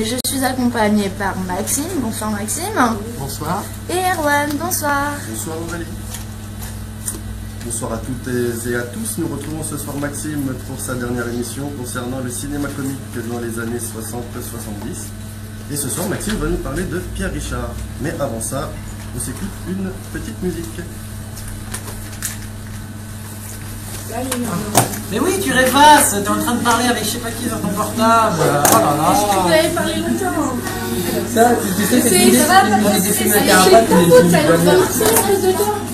je suis accompagnée par Maxime. Bonsoir Maxime. Bonsoir. Et Erwan, bonsoir. Bonsoir Aurélie. Bonsoir à toutes et à tous. Nous retrouvons ce soir Maxime pour sa dernière émission concernant le cinéma comique dans les années 60-70. Et ce soir, Maxime va nous parler de Pierre Richard. Mais avant ça, on s'écoute une petite musique. Mais oui, tu rêvasses, t'es en train de parler avec je sais pas qui dans ton portable. Oh là là. Vous avez parlé longtemps. Ça, tu sais, c'est des films à carapace,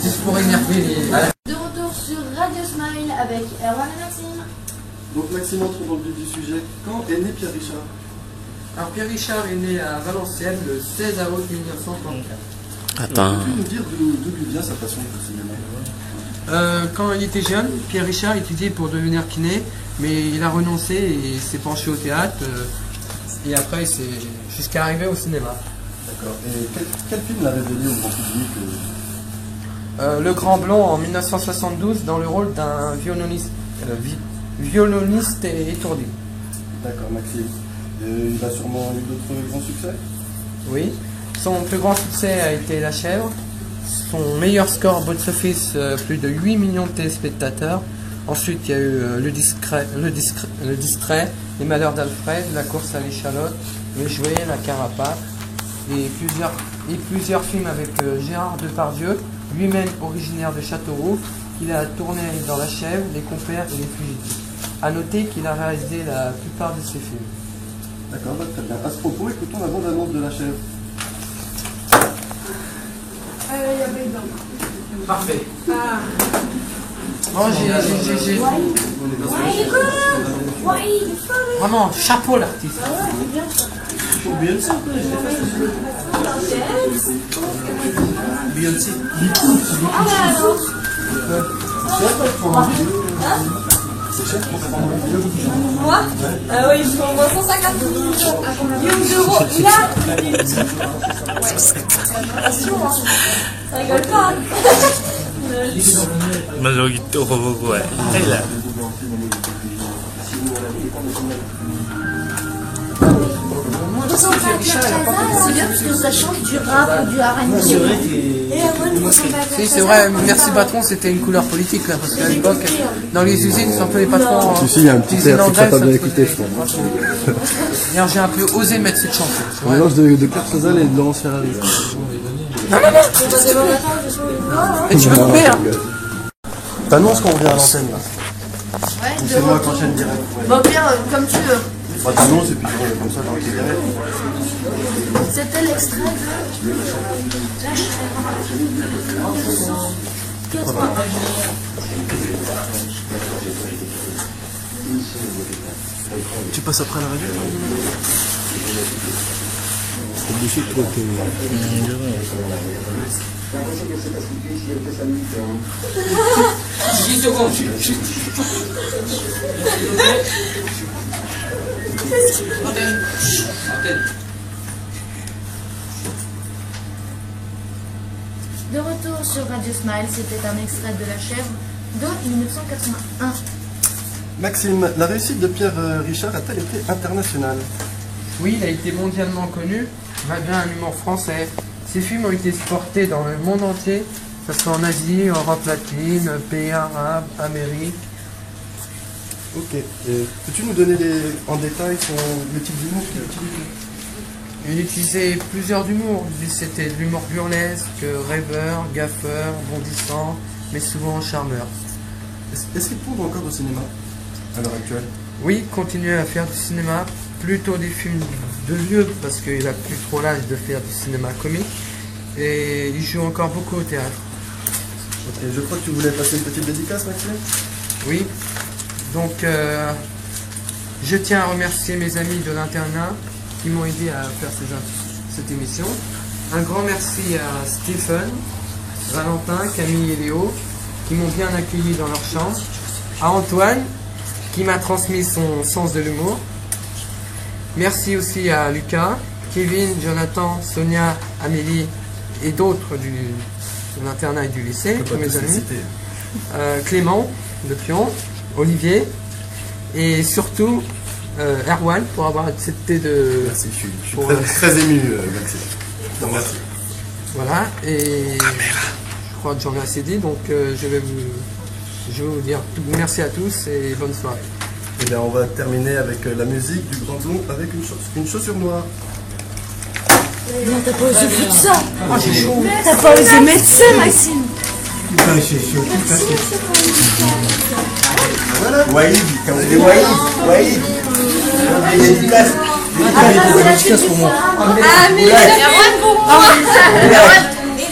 juste pour énerver les... De retour sur Radio Smile avec Erwan et Maxime. Donc Maxime entre dans le vif du sujet. Quand est né Pierre Richard? Alors Pierre Richard est né à Valenciennes le 16 août 1934. Peux-tu nous dire d'où lui vient sa passion pour le cinéma? Quand il était jeune, Pierre Richard étudiait pour devenir kiné, mais il a renoncé et s'est penché au théâtre. Et après, c'est jusqu'à arriver au cinéma. D'accord. Et quel film l'a révélé au grand public? Le Grand Blond en 1972 dans le rôle d'un violoniste étourdi. D'accord, Maxime. Il a sûrement eu d'autres grands succès? Oui. Son plus grand succès a été La Chèvre. Son meilleur score box-office, plus de 8 millions de téléspectateurs. Ensuite, il y a eu le Discret, Les Malheurs d'Alfred, La Course à l'échalote, Le Jouet, La Carapace, et plusieurs films avec Gérard Depardieu, lui-même originaire de Châteauroux, qu'il a tourné dans La Chèvre, Les Compères et Les Fugitifs. A noter qu'il a réalisé la plupart de ses films. D'accord, très bien. À ce propos, écoutons la bande-annonce de La Chèvre. Parfait. Ah. Oh, j'ai... Vraiment, chapeau l'artiste. Beyoncé. Beyoncé. Moi oui, je prends 150 millions d'euros. Il a ça rigole pas. C'est bien parce que ça change du rap ou du R&B. Si, c'est vrai, merci patron, c'était une couleur politique là, parce qu'à l'époque, dans les usines, c'est un peu les patrons. Si, il y a un petit air, faut que ça pas bien écouté, je pense. D'ailleurs, j'ai un peu osé mettre cette chanson. Un mélange de Claire Chazal et de Laurence Ferrari. Non. Et tu peux couper, hein. T'annonces qu'on revient à l'antenne là. Ouais, Ou c'est moi qui enchaîne direct. Bon, Pierre, comme tu veux. Bah, t'annonces et puis comme ça, j'en direct. C'était l'extrait de La Tu passes après la radio? Obligé de toi que... 10 secondes. De retour sur Radio Smile, c'était un extrait de La Chèvre de 1981. Maxime, la réussite de Pierre Richard a-t-elle été internationale? Oui, il a été mondialement connu, malgré un humour français. Ses films ont été exportés dans le monde entier, que ce soit en Asie, Europe latine, pays arabes, Amérique. Ok. Peux-tu nous donner en détail le type d'humour qu'il utilise? Il utilisait plusieurs humours. C'était de l'humour burlesque, rêveur, gaffeur, bondissant, mais souvent charmeur. Est-ce qu'il tourne encore au cinéma à l'heure actuelle? Oui, il continue à faire du cinéma, plutôt des films de vieux, parce qu'il a plus trop l'âge de faire du cinéma comique. Et il joue encore beaucoup au théâtre. Ok, je crois que tu voulais passer une petite dédicace, Maxime? Oui. Donc, je tiens à remercier mes amis de l'internat qui m'ont aidé à faire cette émission. Un grand merci à Stephen, Valentin, Camille et Léo qui m'ont bien accueilli dans leur chambre. À Antoine qui m'a transmis son sens de l'humour. Merci aussi à Lucas, Kevin, Jonathan, Sonia, Amélie et d'autres de l'internat et du lycée, tous mes amis. Clément de Pion, Olivier et surtout Erwan pour avoir accepté de... Merci, je suis pour, très ému, Maxime. Donc, merci. Voilà, et je crois que j'en ai assez dit, donc je vais vous dire merci à tous et bonne soirée. Et bien, on va terminer avec la musique du Grand Blond avec une chaussure noire. Non, t'as pas osé foutre ça. Oh, j'ai chaud. T'as pas osé mettre ça, Maxime. Putain, c'est chaud, putain, c'est chaud. Voilà. Waïd, quand vous dites Waïd. Il y a une place. Ah, mais Erwan pour moi.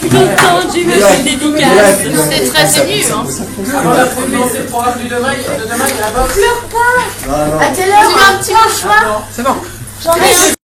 Content du monsieur dédicace. C'est très ému, hein. C'est le programme de demain, il y a la boxe. Pleure pas. Ah, non. À quelle heure? Tu veux un petit mouchoir? C'est bon. J'en ai un.